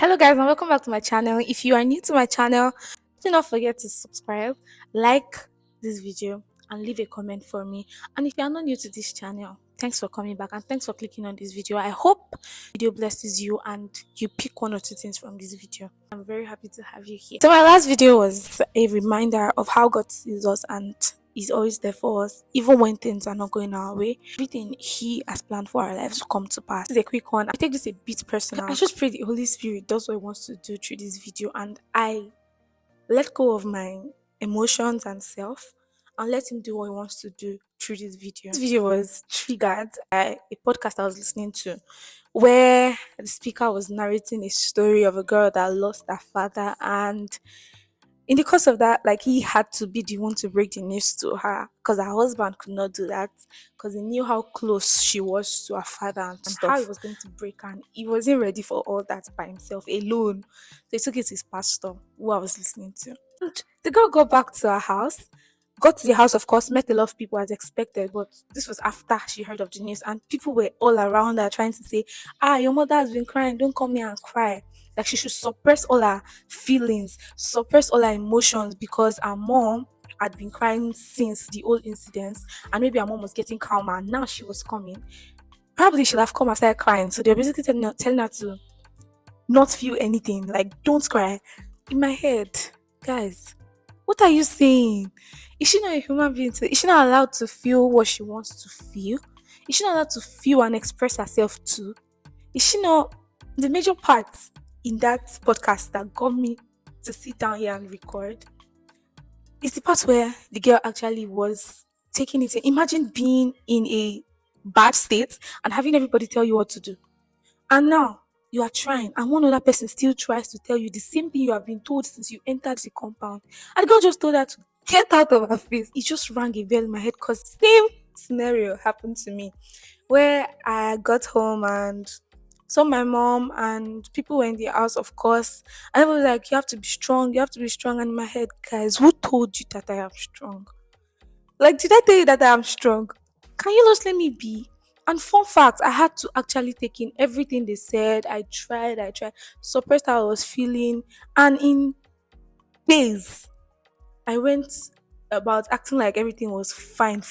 Hello guys and welcome back to my channel. If you are new to my channel, do not forget to subscribe, like this video and leave a comment for me. And if you are not new to this channel, thanks for coming back and thanks for clicking on this video. I hope video blesses you and you pick one or two things from this video. I'm very happy to have you here. So my last video was a reminder of how God sees us and is always there for us, even when things are not going our way. Everything He has planned for our lives will come to pass. This is a quick one. I take this a bit personal. I just pray the Holy Spirit does what He wants to do through this video, and I let go of my emotions and self and let Him do what He wants to do through this video. This video was triggered by a podcast I was listening to where the speaker was narrating a story of a girl that lost her father, and in the course of that, like, he had to be the one to break the news to her because her husband could not do that because he knew how close she was to her father and how he was going to break her, and he wasn't ready for all that by himself alone. So he took it to his pastor, who I was listening to. And the girl got back to her house, got to the house, of course, met a lot of people as expected, but this was after she heard of the news, and people were all around her trying to say, your mother has been crying, don't come here and cry. Like, she should suppress all her feelings, suppress all her emotions, because her mom had been crying since the old incidents, and maybe her mom was getting calmer and now she was coming. Probably she'll have come and started crying. So they're basically telling her to not feel anything, like, don't cry. In my head, guys, what are you saying? Is she not a human being? Is she not allowed to feel what she wants to feel? Is she not allowed to feel and express herself too? Is she not the major part in that podcast that got me to sit down here and record? It's the part where the girl actually was taking it. Imagine being in a bad state and having everybody tell you what to do. And now you are trying, and one other person still tries to tell you the same thing you have been told since you entered the compound. And the girl just told her to get out of her face. It just rang a bell in my head because same scenario happened to me where I got home and saw my mom and people were in the house, of course. And I was like, you have to be strong, you have to be strong. And in my head, guys, who told you that I am strong? Like, did I tell you that I am strong? Can you just let me be? And fun fact, I had to actually take in everything they said. I tried, suppressed how I was feeling. And in days, I went about acting like everything was fine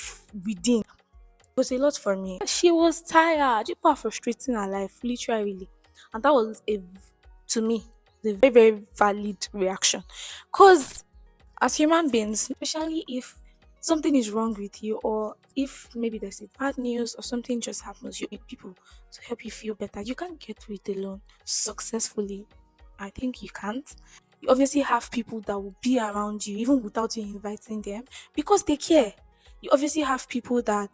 within. It was a lot for me. She was tired. People are frustrating her life, literally. And that was, to me, the very, very valid reaction. Because as human beings, especially if something is wrong with you, or if maybe there's a bad news or something just happens, you need people to help you feel better. You can't get through it alone successfully. I think you can't. You obviously have people that will be around you even without you inviting them because they care. You obviously have people that,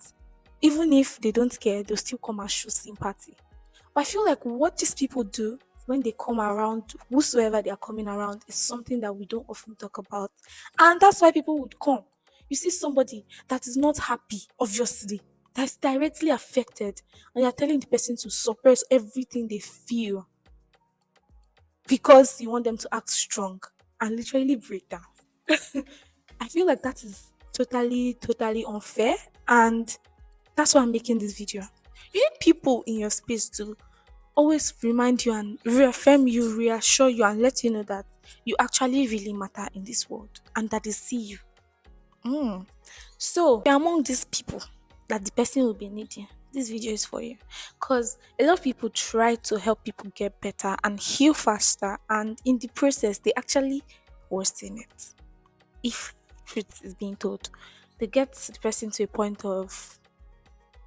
even if they don't care, they'll still come and show sympathy. But I feel like what these people do when they come around, whosoever they are coming around, is something that we don't often talk about. And that's why people would come. You see somebody that is not happy, obviously, that's directly affected, and you're telling the person to suppress everything they feel because you want them to act strong and literally break down. I feel like that is totally, totally unfair, and that's why I'm making this video. You need people in your space to always remind you and reaffirm you, reassure you, and let you know that you actually really matter in this world and that they see you. So, if you're among these people that the person will be needing, this video is for you. Because a lot of people try to help people get better and heal faster, and in the process, they actually worsen it. If truth is being told, they get the person to a point of,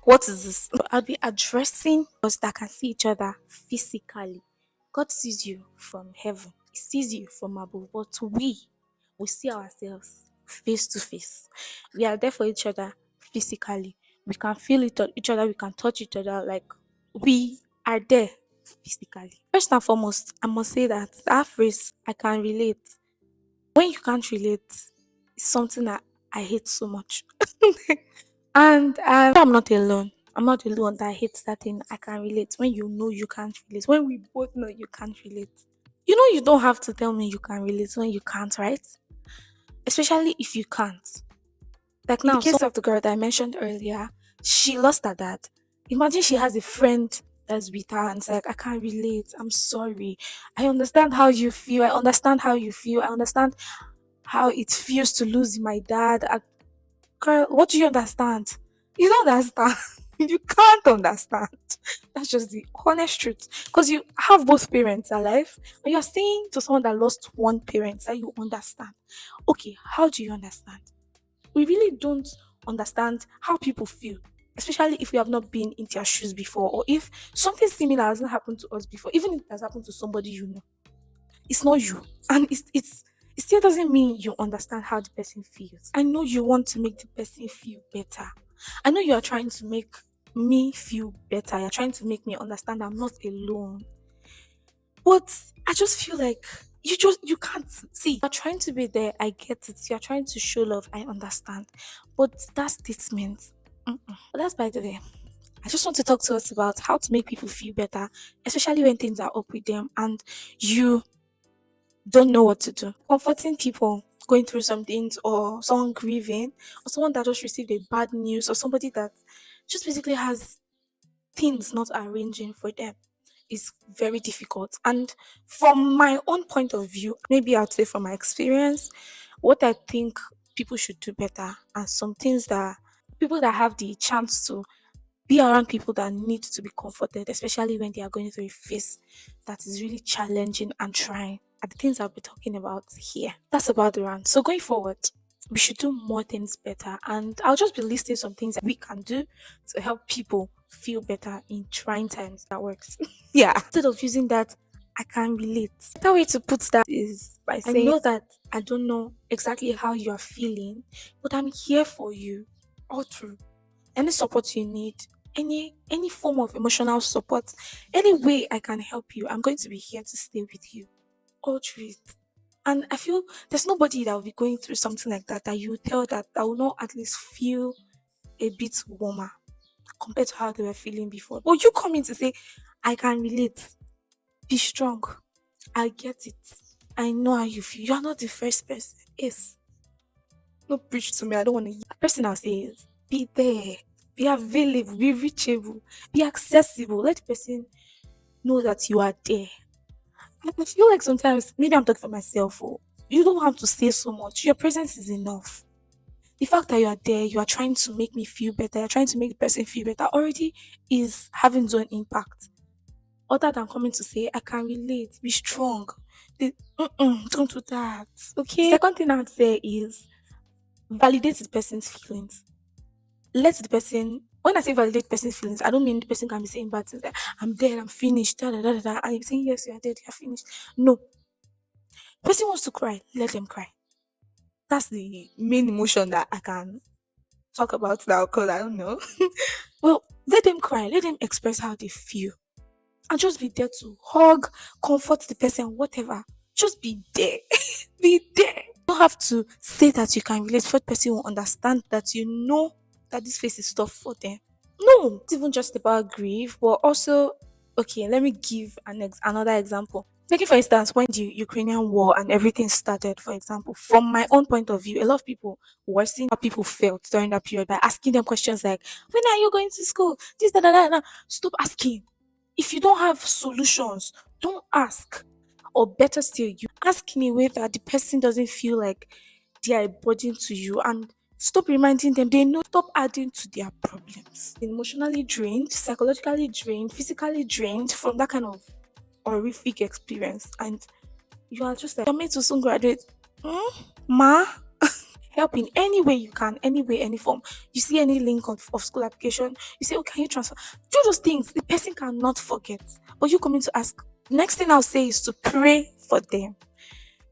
what is this? So I'll be addressing us that can see each other physically. God sees you from heaven, He sees you from above, but we see ourselves face to face. We are there for each other physically. We can feel each other, we can touch each other, like, we are there physically. First and foremost, I must say that phrase, I can relate. When you can't relate, it's something that I hate so much. And I'm not alone. I'm not the one that hates that thing. I can relate. When you know you can't relate. When we both know you can't relate. You know you don't have to tell me you can relate when you can't, right? Especially if you can't. Like now, in the case of the girl that I mentioned earlier, she lost her dad. Imagine she has a friend that's with her and it's like, I can't relate. I'm sorry. I understand how you feel. I understand how you feel. I understand how it feels to lose my dad. Girl, what do you understand? You don't understand. You can't understand. That's just the honest truth. Because you have both parents alive, and you're saying to someone that lost one parent that you understand. Okay, how do you understand? We really don't understand how people feel, especially if we have not been in their shoes before, or if something similar hasn't happened to us before, even if it has happened to somebody you know. It's not you. And it still doesn't mean you understand how the person feels. I know you want to make the person feel better. I know you are trying to make me feel better. You're trying to make me understand I'm not alone. But I just feel like you can't see. You're trying to be there. I get it. You're trying to show love. I understand. But that statement, but that's by the way. I just want to talk to us about how to make people feel better, especially when things are up with them and you don't know what to do. Comforting people going through some things, or someone grieving, or someone that just received a bad news, or somebody that just basically has things not arranging for them is very difficult. And from my own point of view, maybe I'd say from my experience, what I think people should do better, and some things that people that have the chance to be around people that need to be comforted, especially when they are going through a phase that is really challenging and trying. Are the things I'll be talking about here. That's about the rant. So going forward, we should do more things better. And I'll just be listing some things that we can do to help people feel better in trying times. That works. Yeah. Instead of using that, I can relate. The way to put that is by saying, I know that I don't know exactly how you are feeling, but I'm here for you all through. Any support you need, any form of emotional support, any way I can help you, I'm going to be here to stay with you all through it. And I feel there's nobody that will be going through something like that that you tell that will not at least feel a bit warmer compared to how they were feeling before. But you come in to say, I can relate, be strong, I get it, I know how you feel. You are not the first person. Yes, no preach to me. I don't want to. The person I'll say is be there, be available, be reachable, be accessible. Let the person know that you are there. And I feel like sometimes maybe I'm talking for myself. Or you don't have to say so much. Your presence is enough. The fact that you are there, you are trying to make me feel better. You're trying to make the person feel better. Already is having its own impact. Other than coming to say, I can relate, be strong. Don't do that. Okay. Second thing I'd say is validate the person's feelings. Let the person, when I say validate the person's feelings, I don't mean the person can be saying bad things like I'm dead, I'm finished, da da da da, da, and you're saying yes, you're dead, you're finished. No. Person wants to cry, let them cry. That's the main emotion that I can talk about now because I don't know. Well, let them cry, let them express how they feel. And just be there to hug, comfort the person, whatever. Just be there. Be there. You don't have to say that you can relate for the person will understand that you know that this face is tough for them. No, it's even just about grief, but also, okay, let me give another example. Taking for instance, when the Ukrainian war and everything started, for example, from my own point of view, a lot of people were seeing how people felt during that period by asking them questions like, "When are you going to school?" This, da, da, da, da. Stop asking. If you don't have solutions, don't ask. Or better still, you ask in a way that the person doesn't feel like they are a burden to you, and stop reminding them they know, stop adding to their problems. Emotionally drained, psychologically drained, physically drained from that kind of horrific experience. And you are just like, you're meant to soon graduate. Ma, help in any way you can, any way, any form. You see any link of school application, you say, oh, can you transfer? Do those things. The person cannot forget. But you coming to ask. Next thing I'll say is to pray for them.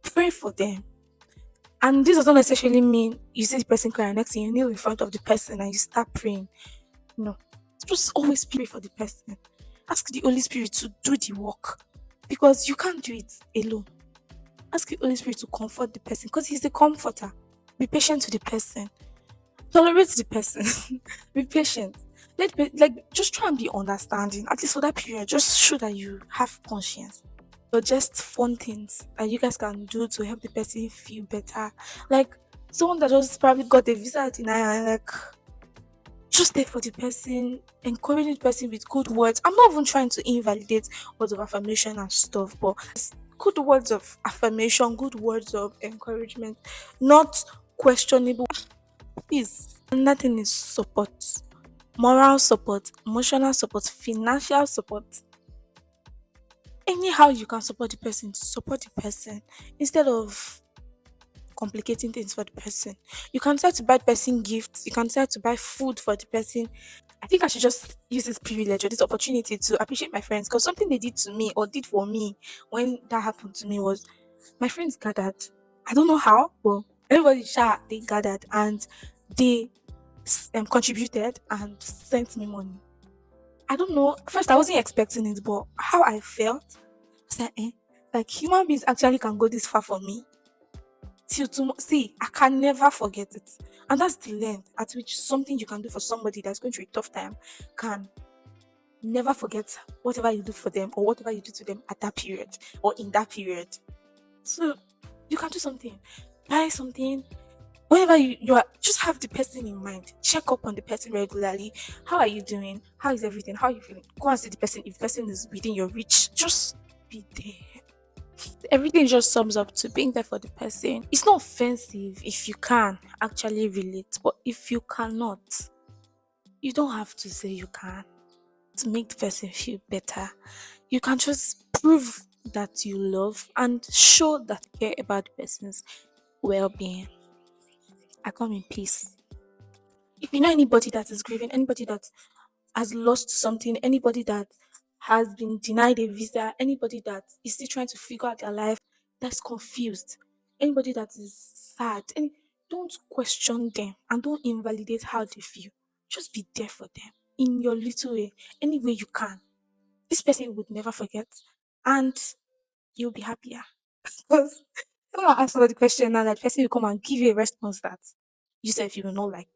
Pray for them. And this does not necessarily mean you see the person crying. Next thing you kneel in front of the person and you start praying. No. Just always pray for the person. Ask the Holy Spirit to do the work. Because you can't do it alone. Ask the Holy Spirit to comfort the person because He's the comforter. Be patient with the person. Tolerate the person. Be patient. Just try and be understanding. At least for that period, just show that you have conscience. Or just fun things that you guys can do to help the person feel better. Like someone that just probably got a visa denial, like Just there for the person, encouraging the person with good words. I'm not even trying to invalidate words of affirmation and stuff, but it's good words of affirmation, good words of encouragement, not questionable. Please, nothing is support, moral support, emotional support, financial support. Anyhow you can support the person instead of complicating things for the person. You can try to buy the person gifts, you can try to buy food for the person. I think I should just use this privilege or this opportunity to appreciate my friends, because something they did to me or did for me when that happened to me was my friends gathered. I don't know how, but everybody they gathered and they contributed and sent me money. I don't know. First, I wasn't expecting it, but how I felt, I was like, like human beings actually can go this far for me. Till tomorrow, see, I can never forget it, and that's the length at which something you can do for somebody that's going through a tough time can never forget whatever you do for them or whatever you do to them at that period or in that period. So you can do something, buy something, whenever you are, just have the person in mind. Check up on the person regularly. How are you doing? How is everything? How are you feeling? Go and see the person. If the person is within your reach, just be there. Everything just sums up to being there for the person. It's not offensive if you can actually relate, but if you cannot, you don't have to say you can to make the person feel better. You can just prove that you love and show that you care about the person's well being. I come in peace. If you know anybody that is grieving, anybody that has lost something, anybody that has been denied a visa, anybody that is still trying to figure out their life, that's confused, anybody that is sad, and don't question them and don't invalidate how they feel. Just be there for them in your little way, any way you can. This person would never forget, and you'll be happier. Because someone ask for the question now, that person will come and give you a response that you said you will not like.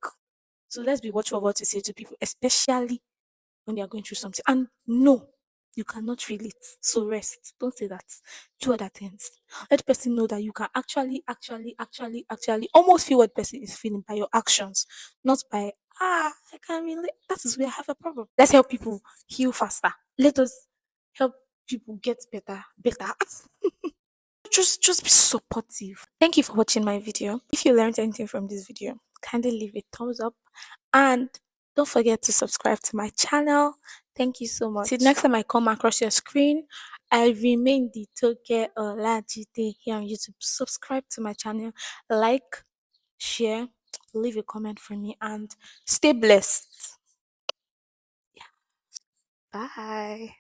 So let's be watchful of what to say to people, especially when they are going through something. And no, you cannot relate. So rest. Don't say that. Do other things. Let the person know that you can actually almost feel what the person is feeling by your actions, not by I can relate. That is where I have a problem. Let's help people heal faster. Let us help people get better. Just be supportive. Thank you for watching my video. If you learned anything from this video, kindly leave a thumbs up and don't forget to subscribe to my channel. Thank you so much. Till next time I come across your screen, I remain the Toke Olajide here on YouTube. Subscribe to my channel, like, share, leave a comment for me, and stay blessed. Bye.